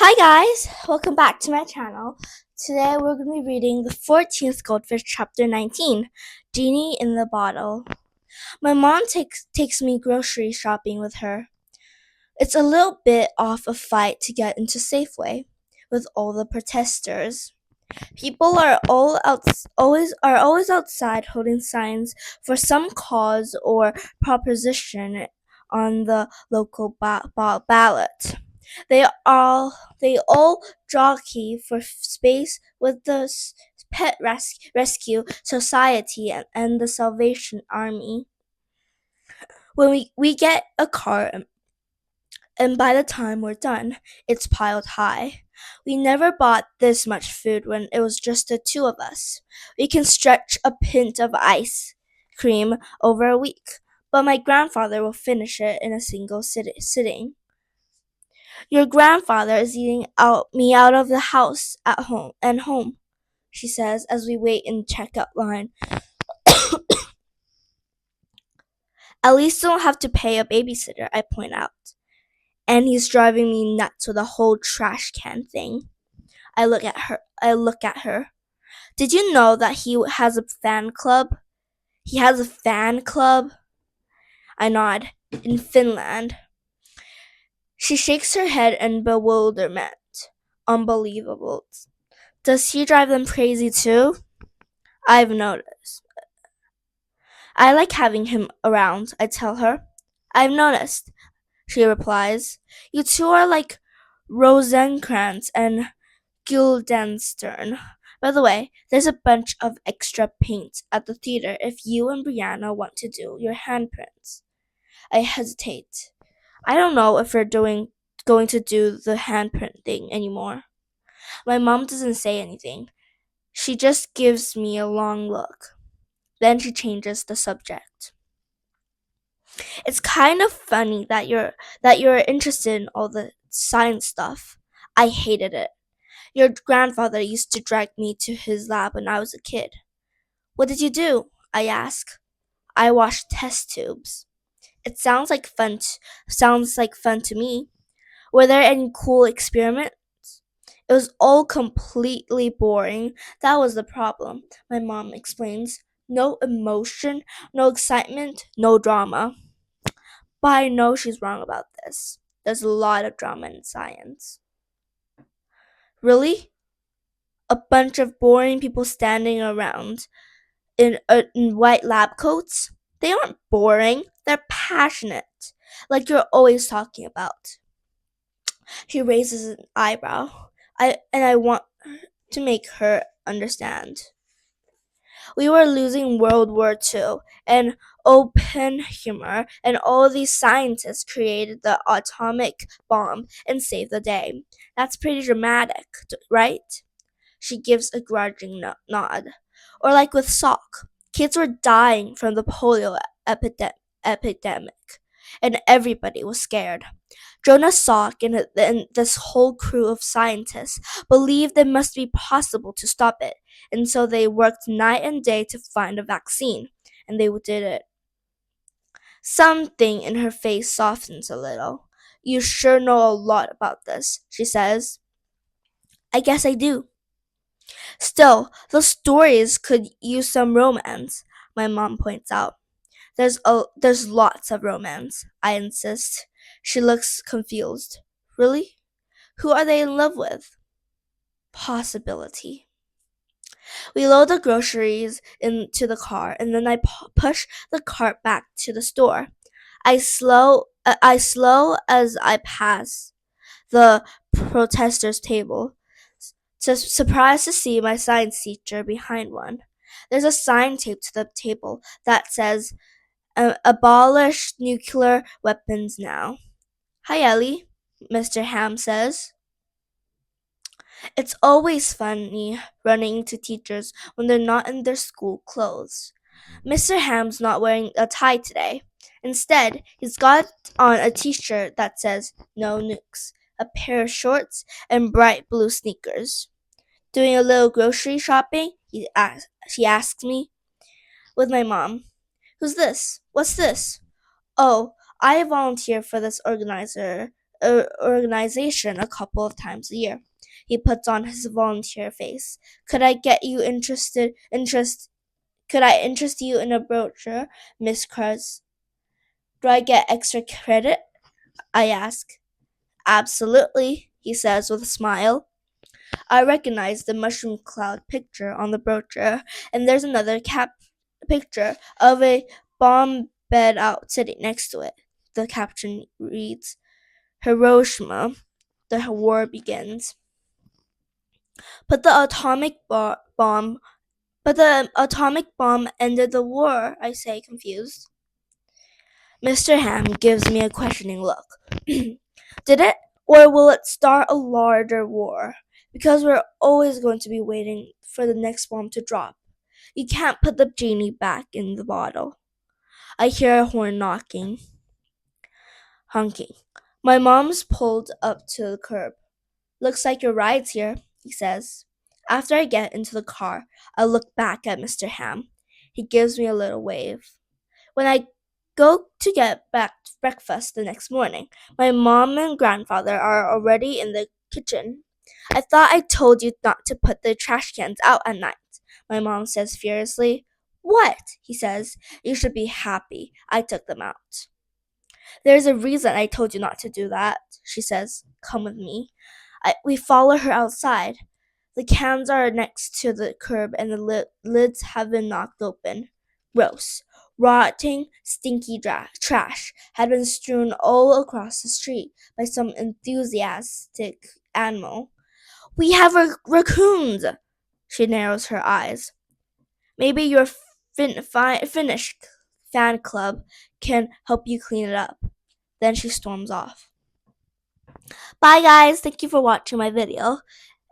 Hi guys, welcome back to my channel. Today we're going to be reading the 14th Goldfish chapter 19, Genie in the Bottle. My mom takes me grocery shopping with her. It's a little bit of a fight to get into Safeway with all the protesters. People are always outside holding signs for some cause or proposition on the local ballot. They all jockey for space with the Pet Rescue Society and the Salvation Army. When we get a car, and by the time we're done, it's piled high. We never bought this much food when it was just the two of us. We can stretch a pint of ice cream over a week, but my grandfather will finish it in a single sitting. Your grandfather is eating me out of the house at home, she says as we wait in checkout line. At least I don't have to pay a babysitter, I point out. And he's driving me nuts with the whole trash can thing. I look at her. Did you know that he has a fan club? He has a fan club? I nod. In Finland. She shakes her head in bewilderment. Unbelievable. Does he drive them crazy too? I've noticed. I like having him around, I tell her. I've noticed, she replies. You two are like Rosencrantz and Guildenstern. By the way, there's a bunch of extra paint at the theater if you and Brianna want to do your handprints. I hesitate. I don't know if we're going to do the handprint thing anymore. My mom doesn't say anything. She just gives me a long look. Then she changes the subject. It's kind of funny that you're interested in all the science stuff. I hated it. Your grandfather used to drag me to his lab when I was a kid. What did you do? I ask. I washed test tubes. It sounds like fun to me. Were there any cool experiments? It was all completely boring. That was the problem, my mom explains. No emotion, no excitement, no drama. But I know she's wrong about this. There's a lot of drama in science. Really? A bunch of boring people standing around in white lab coats? They aren't boring. They're passionate, like you're always talking about. He raises an eyebrow. I want to make her understand. We were losing World War II, and Oppenheimer and all these scientists created the atomic bomb and saved the day. That's pretty dramatic, right? She gives a grudging nod. Or like with Salk, kids were dying from the polio epidemic, and everybody was scared. Jonas Salk and this whole crew of scientists believed it must be possible to stop it, and so they worked night and day to find a vaccine, and they did it. Something in her face softens a little. You sure know a lot about this, she says. I guess I do. Still, the stories could use some romance, my mom points out. There's lots of romance, I insist. She looks confused. Really? Who are they in love with? Possibility. We load the groceries into the car and then I push the cart back to the store. I slow as I pass the protesters' table. Surprised to see my science teacher behind one. There's a sign taped to the table that says, abolish nuclear weapons now. Hi, Ellie, Mr. Ham says. It's always funny running into teachers when they're not in their school clothes. Mr. Ham's not wearing a tie today. Instead, he's got on a t-shirt that says no nukes, a pair of shorts, and bright blue sneakers. Doing a little grocery shopping? She asks me. With my mom. Who's this? What's this? Oh, I volunteer for this organization a couple of times a year. He puts on his volunteer face. Could I get you could I interest you in a brochure, Miss Cruz? Do I get extra credit? I ask. Absolutely, he says with a smile. I recognize the mushroom cloud picture on the brochure, and there's another picture of a bomb bed out sitting next to it. The caption reads, Hiroshima, the war begins. But the atomic bomb ended the war, I say, confused. Mr. Ham gives me a questioning look. Did it? Or will it start a larger war? Because we're always going to be waiting for the next bomb to drop. You can't put the genie back in the bottle. I hear a horn honking. My mom's pulled up to the curb. Looks like your ride's here, he says. After I get into the car, I look back at Mr. Ham. He gives me a little wave. When I go to get back breakfast the next morning, my mom and grandfather are already in the kitchen. I thought I told you not to put the trash cans out at night, my mom says furiously. What? He says. You should be happy I took them out. There's a reason I told you not to do that, she says. Come with me. We follow her outside. The cans are next to the curb and the lids have been knocked open. Gross. Rotting, stinky trash had been strewn all across the street by some enthusiastic animal. We have raccoons! She narrows her eyes. Maybe your Finnish fan club can help you clean it up. Then she storms off. Bye guys, thank you for watching my video.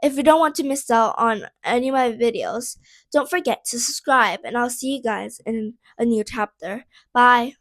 If you don't want to miss out on any of my videos, don't forget to subscribe and I'll see you guys in a new chapter. Bye.